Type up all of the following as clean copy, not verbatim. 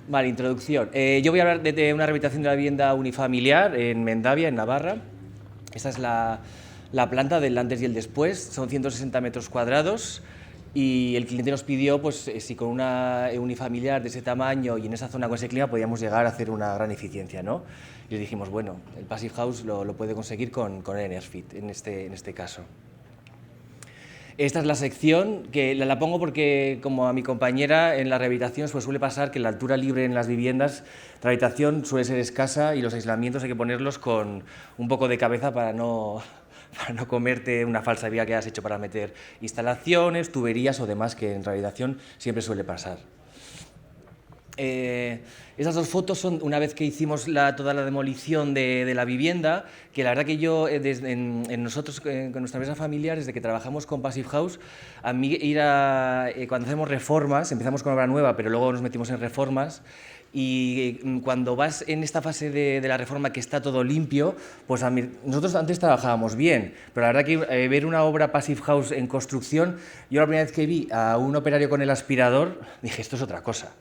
Vale, introducción. Yo voy a hablar de una rehabilitación de la vivienda unifamiliar en Mendavia, en Navarra. Esta es la planta del antes y el después. Son 160 metros cuadrados y el cliente nos pidió pues, si con una unifamiliar de ese tamaño y en esa zona con ese clima podíamos llegar a hacer una gran eficiencia, ¿no? Y le dijimos, bueno, el Passive House lo puede conseguir con Enerfit en este caso. Esta es la sección, que la pongo porque, como a mi compañera, en la rehabilitación pues suele pasar que la altura libre en las viviendas, la rehabilitación suele ser escasa y los aislamientos hay que ponerlos con un poco de cabeza para no comerte una falsa vía que has hecho para meter instalaciones, tuberías o demás, que en rehabilitación siempre suele pasar. Esas dos fotos son una vez que hicimos toda la demolición de la vivienda, que la verdad que yo, en nosotros, con nuestra empresa familiar, desde que trabajamos con Passive House, a mí cuando hacemos reformas, empezamos con obra nueva, pero luego nos metimos en reformas, y cuando vas en esta fase de la reforma que está todo limpio, pues nosotros antes trabajábamos bien, pero la verdad que ver una obra Passive House en construcción, yo la primera vez que vi a un operario con el aspirador, dije, esto es otra cosa.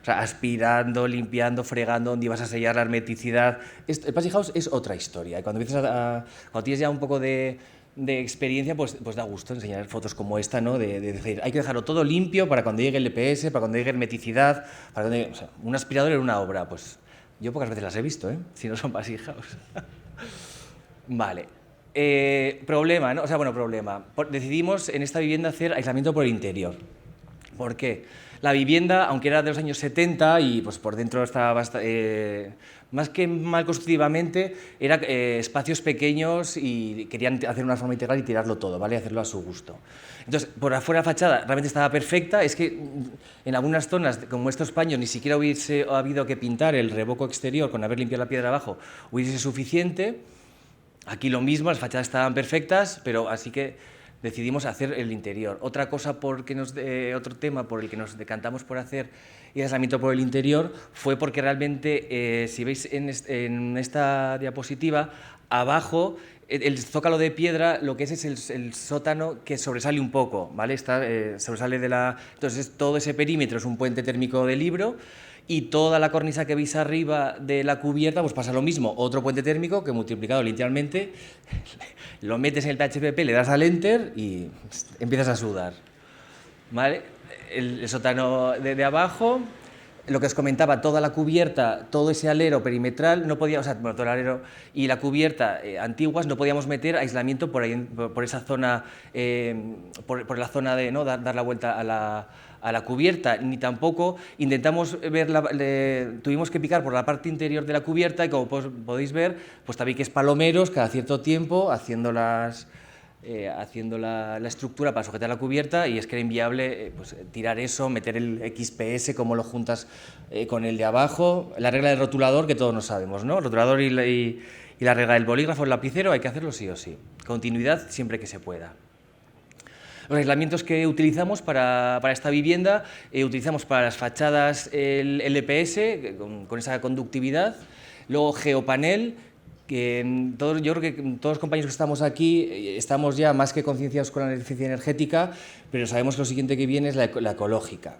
O sea, aspirando, limpiando, fregando, donde ibas a sellar la hermeticidad. El Passive House es otra historia. Y cuando cuando tienes ya un poco de experiencia, pues da gusto enseñar fotos como esta, ¿no? De decir, hay que dejarlo todo limpio para cuando llegue el EPS, para cuando llegue hermeticidad, o sea, un aspirador en una obra. Pues yo pocas veces las he visto, ¿eh? Si no son Passive House. Vale. Problema, ¿no? O sea, bueno, problema. Decidimos en esta vivienda hacer aislamiento por el interior. ¿Por qué? La vivienda, aunque era de los años 70 y pues por dentro estaba más que mal constructivamente, eran espacios pequeños y querían hacer una forma integral y tirarlo todo, ¿vale? Hacerlo a su gusto. Entonces, por afuera la fachada realmente estaba perfecta, es que en algunas zonas, como estos paños, ni siquiera hubiese habido que pintar el revoco exterior con haber limpiado la piedra abajo, hubiese suficiente. Aquí lo mismo, las fachadas estaban perfectas, pero así que decidimos hacer el interior. Otro tema por el que nos decantamos por hacer el aislamiento por el interior fue porque realmente, si veis en esta diapositiva, abajo, el zócalo de piedra, lo que es el sótano que sobresale un poco, ¿vale? Sobresale entonces, todo ese perímetro es un puente térmico de libro, y toda la cornisa que veis arriba de la cubierta, pues pasa lo mismo, otro puente térmico que multiplicado literalmente, lo metes en el PHPP, le das al Enter y empiezas a sudar. ¿Vale? El sótano de abajo, lo que os comentaba, toda la cubierta, todo ese alero perimetral, no podía, o sea, bueno, todo el alero y la cubierta antiguas, no podíamos meter aislamiento por esa zona, por la zona de, ¿no? dar la vuelta a la cubierta, ni tampoco intentamos ver, tuvimos que picar por la parte interior de la cubierta y como podéis ver, pues también que es palomeros cada cierto tiempo haciendo la estructura para sujetar la cubierta, y es que era inviable pues, tirar eso, meter el XPS, cómo lo juntas con el de abajo, la regla del rotulador que todos nos sabemos, ¿no? El rotulador y la regla del bolígrafo, el lapicero, hay que hacerlo sí o sí, continuidad siempre que se pueda. Los aislamientos que utilizamos para esta vivienda, utilizamos para las fachadas el EPS, con esa conductividad, luego geopanel, que yo creo que todos los compañeros que estamos aquí estamos ya más que concienciados con la eficiencia energética, pero sabemos que lo siguiente que viene es la ecológica.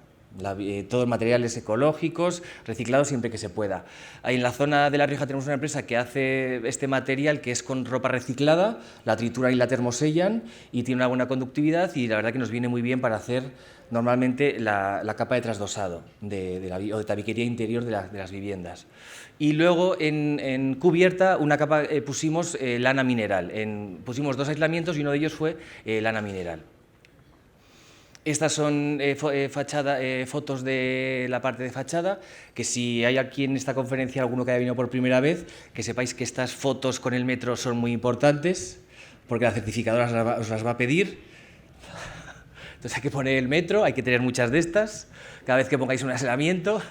Todos materiales ecológicos, reciclados siempre que se pueda. Ahí en la zona de La Rioja tenemos una empresa que hace este material que es con ropa reciclada, la trituran y la termosellan y tiene una buena conductividad, y la verdad que nos viene muy bien para hacer normalmente la capa de trasdosado o de tabiquería interior de las viviendas. Y luego en cubierta una capa pusimos lana mineral, pusimos dos aislamientos y uno de ellos fue lana mineral. Estas son fotos de la parte de fachada, que si hay aquí en esta conferencia alguno que haya venido por primera vez, que sepáis que estas fotos con el metro son muy importantes, porque la certificadora os las va a pedir. Entonces hay que poner el metro, hay que tener muchas de estas, cada vez que pongáis un aislamiento.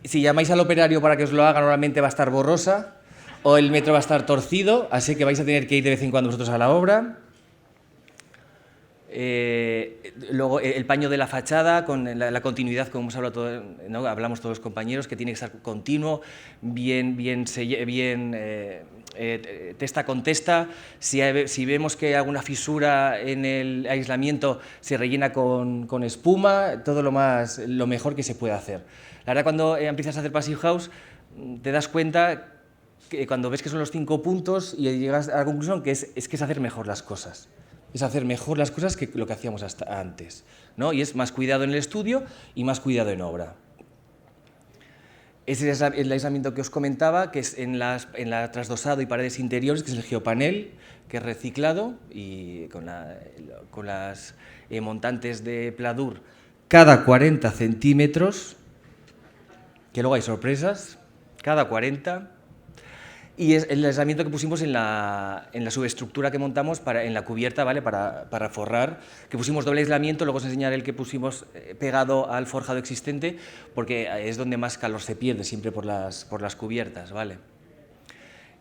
Si llamáis al operario para que os lo haga, normalmente va a estar borrosa, o el metro va a estar torcido, así que vais a tener que ir de vez en cuando vosotros a la obra. Luego el paño de la fachada, con la continuidad, como hemos hablado ¿no? Hablamos todos los compañeros, que tiene que estar continuo, bien testa con testa. Si vemos que hay alguna fisura en el aislamiento, se rellena con espuma, todo lo mejor que se puede hacer. La verdad, cuando empiezas a hacer Passive House, te das cuenta que cuando ves que son los 5 puntos y llegas a la conclusión que es hacer mejor las cosas. Es hacer mejor las cosas que lo que hacíamos hasta antes, ¿no? Y es más cuidado en el estudio y más cuidado en obra. Ese es el aislamiento que os comentaba, que es en la trasdosado y paredes interiores, que es el geopanel, que es reciclado, y con las montantes de pladur cada 40 centímetros, que luego hay sorpresas, cada 40. Y es el aislamiento que pusimos en la subestructura que montamos en la cubierta, ¿vale? Para forrar, que pusimos doble aislamiento, luego os enseñaré el que pusimos pegado al forjado existente, porque es donde más calor se pierde, siempre por las cubiertas, ¿vale?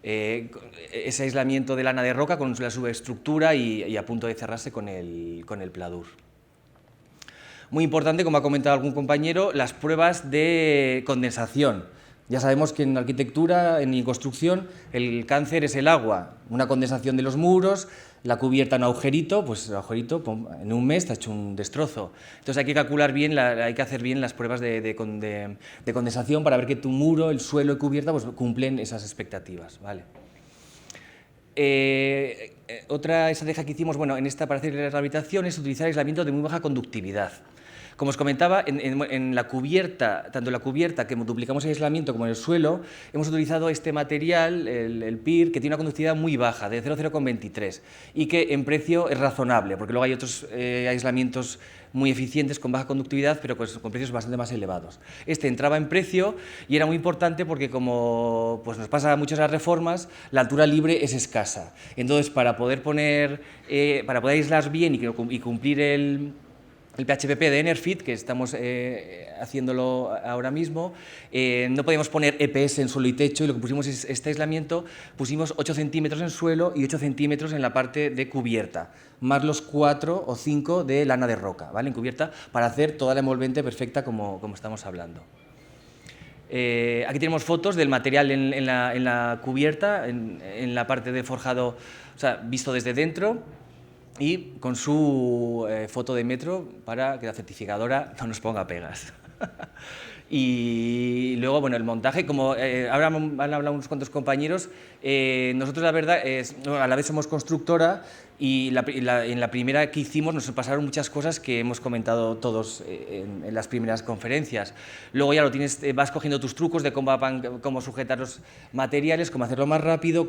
Ese aislamiento de lana de roca con la subestructura y a punto de cerrarse con el pladur. Muy importante, como ha comentado algún compañero, las pruebas de condensación. Ya sabemos que en arquitectura, en construcción, el cáncer es el agua, una condensación de los muros, la cubierta en agujerito, pues el agujerito en un mes te ha hecho un destrozo. Entonces hay que calcular bien, hay que hacer bien las pruebas de condensación para ver que tu muro, el suelo y cubierta pues, cumplen esas expectativas, ¿vale? Otra estrategia que hicimos, bueno, para hacer la rehabilitación es utilizar aislamiento de muy baja conductividad. Como os comentaba, en la cubierta, tanto en la cubierta que duplicamos el aislamiento como en el suelo, hemos utilizado este material, el PIR, que tiene una conductividad muy baja, de 0,023, y que en precio es razonable, porque luego hay otros aislamientos muy eficientes con baja conductividad, pero pues, con precios bastante más elevados. Este entraba en precio y era muy importante porque, como pues, nos pasa a muchas de las reformas, la altura libre es escasa. Entonces, para poder aislar bien y cumplir el PHPP de Enerfit, que estamos haciéndolo ahora mismo, no podíamos poner EPS en suelo y techo, y lo que pusimos es este aislamiento, pusimos 8 centímetros en suelo y 8 centímetros en la parte de cubierta, más los 4 o 5 de lana de roca, ¿vale? En cubierta, para hacer toda la envolvente perfecta como estamos hablando. Aquí tenemos fotos del material en la cubierta, en la parte de forjado, o sea, visto desde dentro, y con su foto de metro para que la certificadora no nos ponga pegas. Y luego, bueno, el montaje, como ahora han hablado unos cuantos compañeros, nosotros la verdad, a la vez somos constructora y en la primera que hicimos nos pasaron muchas cosas que hemos comentado todos en las primeras conferencias. Luego ya vas cogiendo tus trucos de cómo sujetar los materiales, cómo hacerlo más rápido,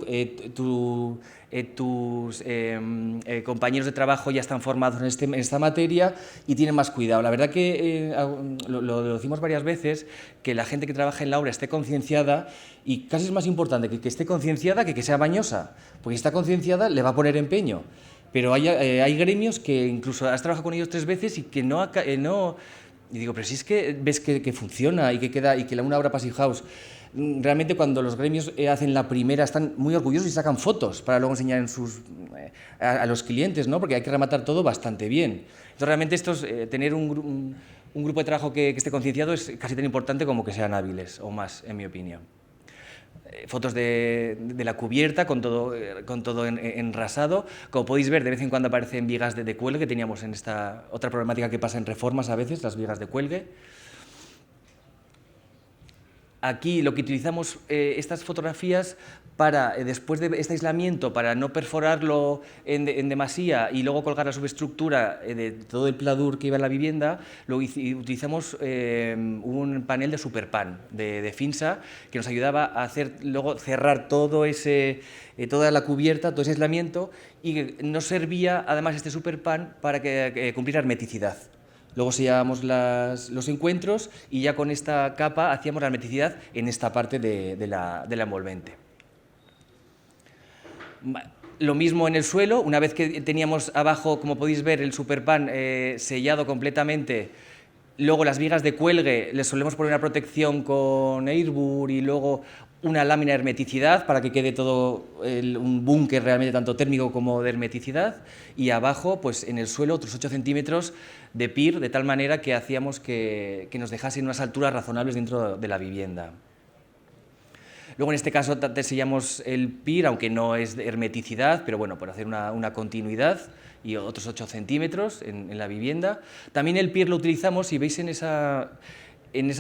tus compañeros de trabajo ya están formados en esta materia y tienen más cuidado. La verdad que lo decimos varias veces, que la gente que trabaja en la obra esté concienciada, y casi es más importante que esté concienciada que sea mañosa, porque si está concienciada le va a poner empeño. Pero hay gremios que incluso has trabajado con ellos 3 veces y que no. Y digo, pero si es que ves que funciona y que una obra Passive House, realmente cuando los gremios hacen la primera están muy orgullosos y sacan fotos para luego enseñar a los clientes, ¿no? Porque hay que rematar todo bastante bien. Entonces realmente tener un grupo de trabajo que esté concienciado es casi tan importante como que sean hábiles, o más, en mi opinión. Fotos de la cubierta con todo enrasado. Como podéis ver, de vez en cuando aparecen vigas de cuelgue, que teníamos en esta otra problemática que pasa en reformas a veces, las vigas de cuelgue. Aquí lo que utilizamos estas fotografías para, después de este aislamiento, para no perforarlo en demasía y luego colgar la subestructura de todo el pladur que iba en la vivienda, utilizamos un panel de Superpan de Finsa, que nos ayudaba a luego cerrar toda la cubierta, todo ese aislamiento, y nos servía además este Superpan para que cumpliera hermeticidad. Luego sellábamos los encuentros y ya con esta capa hacíamos la hermeticidad en esta parte de la envolvente. Lo mismo en el suelo, una vez que teníamos abajo, como podéis ver, el Superpan sellado completamente, luego las vigas de cuelgue les solemos poner una protección con Airbur y luego una lámina de hermeticidad para que quede todo un búnker realmente tanto térmico como de hermeticidad, y abajo, pues en el suelo, otros 8 centímetros de PIR, de tal manera que hacíamos que nos dejasen unas alturas razonables dentro de la vivienda. Luego, en este caso, te sellamos el PIR, aunque no es de hermeticidad, pero bueno, por hacer una continuidad, y otros 8 centímetros en la vivienda. También el PIR lo utilizamos, si veis en esa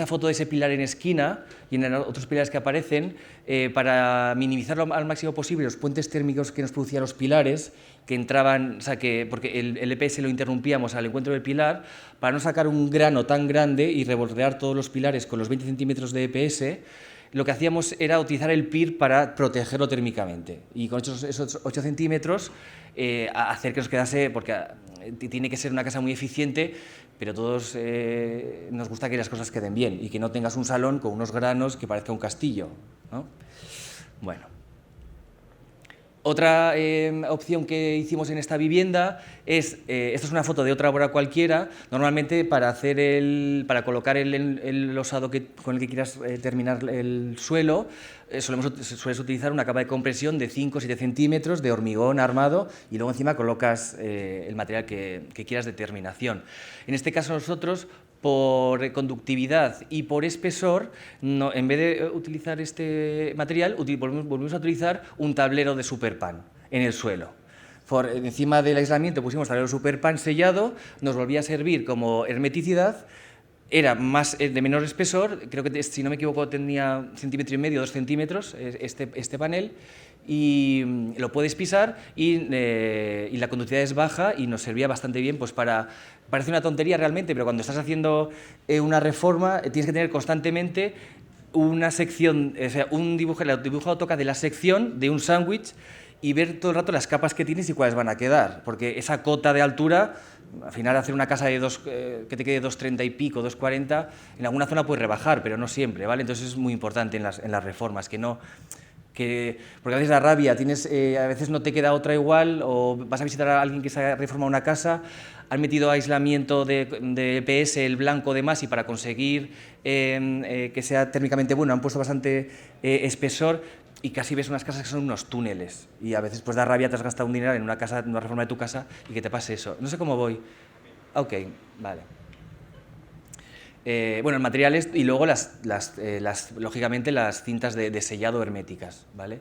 foto de ese pilar en esquina y en otros pilares que aparecen, para minimizar al máximo posible los puentes térmicos que nos producían los pilares, que entraban, o sea, porque el EPS lo interrumpíamos al encuentro del pilar, para no sacar un grano tan grande y rebordear todos los pilares con los 20 centímetros de EPS, lo que hacíamos era utilizar el PIR para protegerlo térmicamente. Y con esos 8 centímetros, hacer que nos quedase, porque tiene que ser una casa muy eficiente, pero todos nos gusta que las cosas queden bien y que no tengas un salón con unos granos que parezca un castillo, ¿no? Bueno. Otra opción que hicimos en esta vivienda es, esta es una foto de otra obra cualquiera, normalmente para colocar el losado con el que quieras terminar el suelo, sueles utilizar una capa de compresión de 5 o 7 centímetros de hormigón armado, y luego encima colocas el material que quieras de terminación. En este caso nosotros, por conductividad y por espesor, en vez de utilizar este material, volvimos a utilizar un tablero de Superpan en el suelo. Encima del aislamiento pusimos tablero Superpan sellado, nos volvía a servir como hermeticidad, era de menor espesor, creo que, si no me equivoco, tenía 1,5 centímetros, 2 centímetros este panel, y lo puedes pisar, y la conductividad es baja, y nos servía bastante bien, pues parece una tontería realmente, pero cuando estás haciendo una reforma tienes que tener constantemente una sección, o sea, el dibujado toca de la sección de un sándwich, y ver todo el rato las capas que tienes y cuáles van a quedar, porque esa cota de altura, al final hacer una casa que te quede 2,30 y pico, 2,40, en alguna zona puedes rebajar, pero no siempre, ¿vale? Entonces es muy importante en las reformas, porque a veces da rabia, a veces no te queda otra igual, o vas a visitar a alguien que se ha reformado una casa, han metido aislamiento de EPS, el blanco de más, y para conseguir que sea térmicamente bueno han puesto bastante espesor, y casi ves unas casas que son unos túneles, y a veces pues da rabia, te has gastado un dinero en una reforma de tu casa y que te pase eso. No sé cómo voy. Ok, vale. Bueno, el material y luego lógicamente las cintas de sellado herméticas, ¿vale?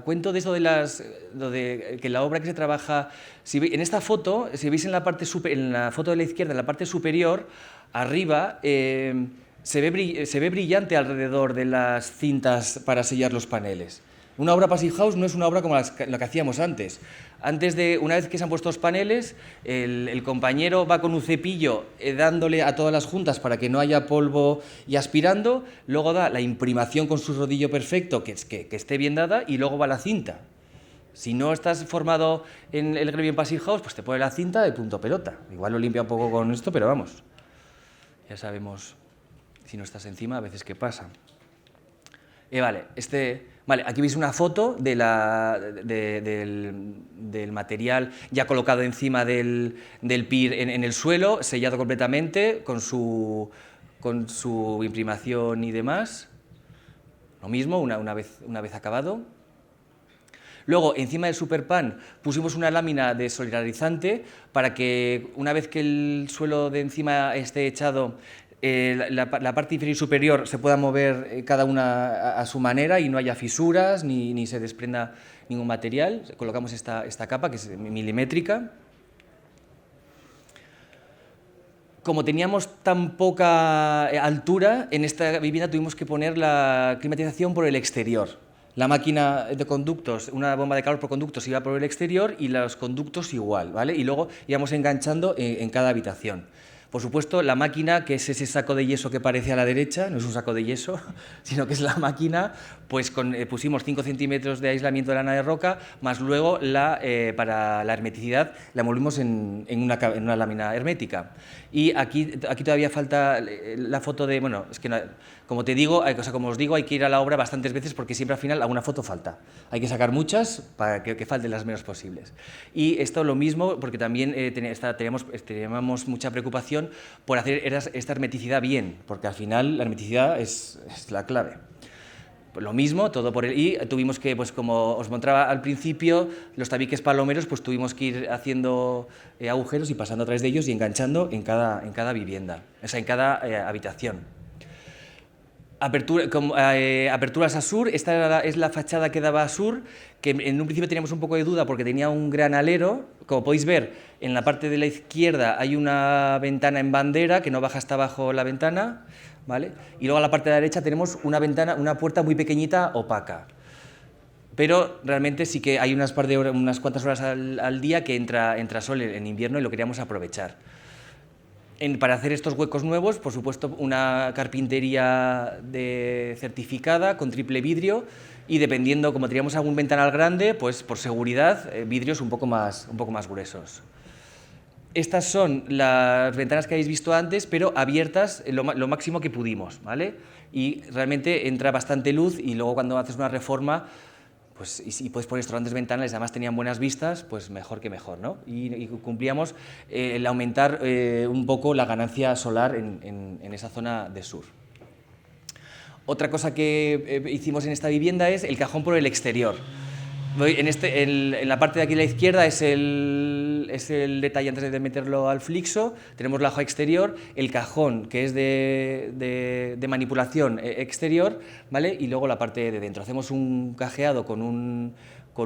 Cuento de eso de que la obra que se trabaja, en esta foto, si veis en la foto de la izquierda, en la parte superior, arriba, se ve brillante alrededor de las cintas para sellar los paneles. Una obra Passive House no es una obra como la que hacíamos antes. Una vez que se han puesto los paneles, el compañero va con un cepillo dándole a todas las juntas para que no haya polvo y aspirando, luego da la imprimación con su rodillo perfecto, que esté bien dada, y luego va la cinta. Si no estás formado en el gremio en Passive House, pues te pone la cinta de punto pelota. Igual lo limpia un poco con esto, pero vamos, ya sabemos, si no estás encima, a veces qué pasa. Vale, aquí veis una foto del material ya colocado encima del PIR en el suelo, sellado completamente, con su imprimación y demás. Lo mismo, una vez acabado. Luego, encima del Superpan, pusimos una lámina de solidarizante para que, una vez que el suelo de encima esté echado, la parte inferior y superior se pueda mover cada una a su manera y no haya fisuras ni se desprenda ningún material. Colocamos esta capa, que es milimétrica. Como teníamos tan poca altura, en esta vivienda tuvimos que poner la climatización por el exterior. La máquina de conductos, una bomba de calor por conductos iba por el exterior, y los conductos igual, ¿vale? Y luego íbamos enganchando en cada habitación. Por supuesto, la máquina, que es ese saco de yeso que parece a la derecha, no es un saco de yeso, sino que es la máquina, pues pusimos 5 centímetros de aislamiento de lana de roca, más luego para la hermeticidad la envolvimos en una lámina hermética. Y aquí todavía falta la foto de, bueno, es que no, como os digo, hay que ir a la obra bastantes veces, porque siempre al final alguna foto falta. Hay que sacar muchas para que falten las menos posibles. Y esto lo mismo, porque también teníamos mucha preocupación ventilación por hacer esta hermeticidad bien, porque al final la hermeticidad es la clave. Pues lo mismo, todo por y tuvimos que, pues como os mostraba al principio, los tabiques palomeros, pues tuvimos que ir haciendo agujeros y pasando a través de ellos y enganchando en cada vivienda, o sea, en cada habitación. Aperturas a sur, esta es la fachada que daba a sur, que en un principio teníamos un poco de duda porque tenía un gran alero. Como podéis ver, en la parte de la izquierda hay una ventana en bandera que no baja hasta abajo la ventana, ¿vale? Y luego a la parte de la derecha tenemos una puerta muy pequeñita, opaca. Pero realmente sí que hay unas cuantas horas al día que entra sol en invierno y lo queríamos aprovechar. Para hacer estos huecos nuevos, por supuesto, una carpintería certificada con triple vidrio y dependiendo, como teníamos algún ventanal grande, pues por seguridad, vidrios un poco más gruesos. Estas son las ventanas que habéis visto antes, pero abiertas lo máximo que pudimos, ¿vale? Y realmente entra bastante luz y luego cuando haces una reforma, pues, y puedes poner estos grandes ventanales, además tenían buenas vistas, pues mejor que mejor, ¿no? Y cumplíamos el aumentar un poco la ganancia solar en esa zona de sur. Otra cosa que hicimos en esta vivienda es el cajón por el exterior. En la parte de aquí a la izquierda es el detalle antes de meterlo al flixo. Tenemos la hoja exterior, el cajón que es de manipulación exterior, ¿vale? Y luego la parte de dentro. Hacemos un cajeado con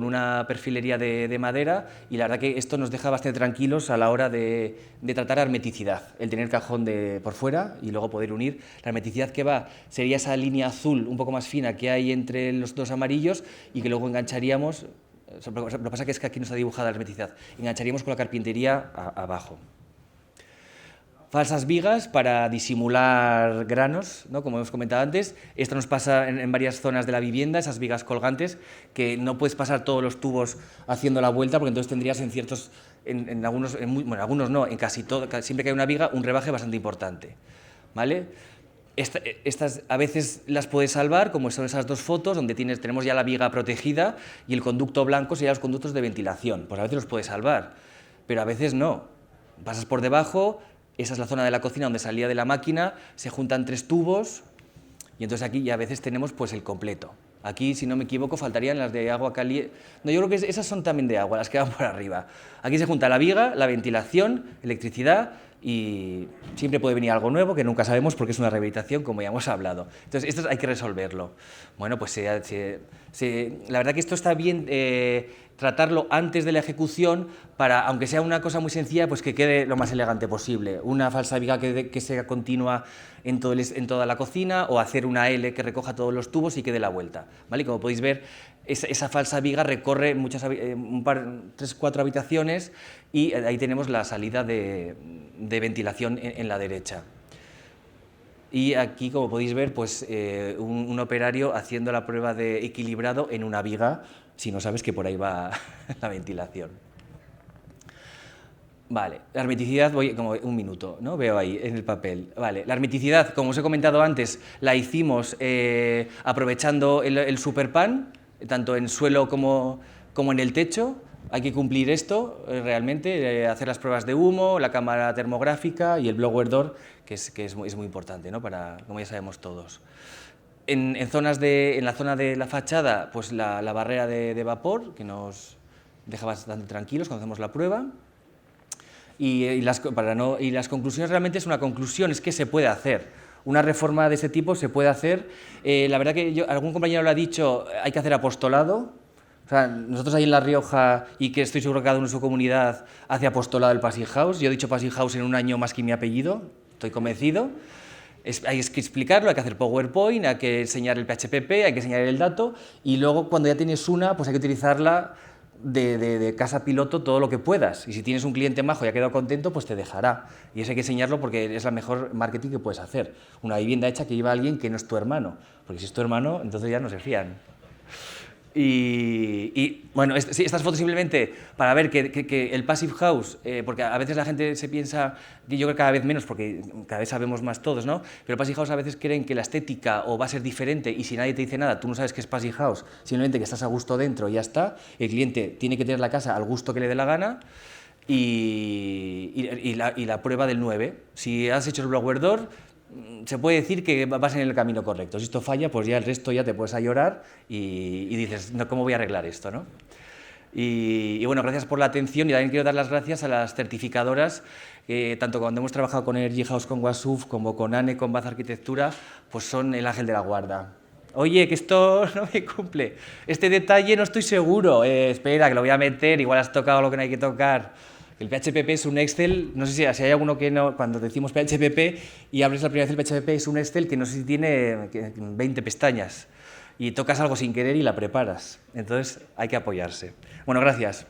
una perfilería de madera y la verdad que esto nos deja bastante tranquilos a la hora de tratar hermeticidad, el tener cajón por fuera y luego poder unir. La hermeticidad que va sería esa línea azul un poco más fina que hay entre los dos amarillos y que luego engancharíamos, lo que pasa es que aquí no está dibujada la hermeticidad, engancharíamos con la carpintería abajo. Falsas vigas para disimular granos, ¿no? Como hemos comentado antes. Esto nos pasa en varias zonas de la vivienda, esas vigas colgantes, que no puedes pasar todos los tubos haciendo la vuelta, porque entonces tendrías algunos no, en casi todo, siempre que hay una viga, un rebaje bastante importante, ¿vale? Estas a veces las puedes salvar, como son esas dos fotos, donde tenemos ya la viga protegida y el conducto blanco serían los conductos de ventilación. Pues a veces los puedes salvar, pero a veces no. Pasas por debajo. Esa es la zona de la cocina donde salía de la máquina, se juntan 3 tubos y entonces aquí ya a veces tenemos pues el completo. Aquí, si no me equivoco, faltarían las de agua caliente. No, yo creo que esas son también de agua, las que van por arriba. Aquí se junta la viga, la ventilación, electricidad y siempre puede venir algo nuevo que nunca sabemos porque es una rehabilitación, como ya hemos hablado. Entonces, esto hay que resolverlo. Bueno, pues la verdad que esto está bien tratarlo antes de la ejecución para, aunque sea una cosa muy sencilla, pues que quede lo más elegante posible. Una falsa viga que sea continua en toda la cocina o hacer una L que recoja todos los tubos y que dé la vuelta, ¿vale? Y como podéis ver, esa falsa viga recorre 3-4 habitaciones y ahí tenemos la salida de ventilación en la derecha. Y aquí, como podéis ver, pues un operario haciendo la prueba de equilibrado en una viga, si no sabes que por ahí va la ventilación. Vale, la hermeticidad, voy como un minuto, ¿no? Veo ahí en el papel. Vale, la hermeticidad, como os he comentado antes, la hicimos aprovechando el superpan, tanto en suelo como en el techo. Hay que cumplir esto realmente, hacer las pruebas de humo, la cámara termográfica y el blower door, que es muy importante, ¿no? Como ya sabemos todos. En la zona de la fachada, pues la barrera de vapor, que nos deja bastante tranquilos cuando hacemos la prueba. Y las conclusiones realmente es una conclusión, es que se puede hacer. Una reforma de ese tipo se puede hacer. La verdad que algún compañero lo ha dicho, hay que hacer apostolado. O sea, nosotros ahí en La Rioja, y que estoy seguro que cada uno en su comunidad hace apostolado del Passive House. Yo he dicho Passive House en un año más que mi apellido, estoy convencido. Hay que explicarlo, hay que hacer PowerPoint, hay que enseñar el PHPP, hay que enseñar el dato, y luego cuando ya tienes una, pues hay que utilizarla de casa piloto todo lo que puedas. Y si tienes un cliente majo y ha quedado contento, pues te dejará. Y eso hay que enseñarlo porque es la mejor marketing que puedes hacer. Una vivienda hecha que lleva a alguien que no es tu hermano, porque si es tu hermano, entonces ya no se fían. Y bueno, estas fotos simplemente para ver que el Passive House, porque a veces la gente se piensa, y yo creo que cada vez menos, porque cada vez sabemos más todos, ¿no? Pero el Passive House a veces creen que la estética o va a ser diferente y si nadie te dice nada, tú no sabes qué es Passive House, simplemente que estás a gusto dentro y ya está. El cliente tiene que tener la casa al gusto que le dé la gana. y la prueba del 9. Si has hecho el Blower Door, se puede decir que vas en el camino correcto. Si esto falla, pues ya el resto ya te puedes a llorar y dices, no, ¿cómo voy a arreglar esto, no? Y bueno, gracias por la atención y también quiero dar las gracias a las certificadoras, tanto cuando hemos trabajado con Energy House, con Wasuf, como con ANE, con Baz Arquitectura, pues son el ángel de la guarda. Oye, que esto no me cumple, este detalle no estoy seguro, espera, que lo voy a meter, igual has tocado lo que no hay que tocar. El PHPP es un Excel, no sé si hay alguno que no, cuando decimos PHPP y abres la primera vez el PHPP es un Excel que no sé si tiene 20 pestañas y tocas algo sin querer y la preparas, entonces hay que apoyarse. Bueno, gracias.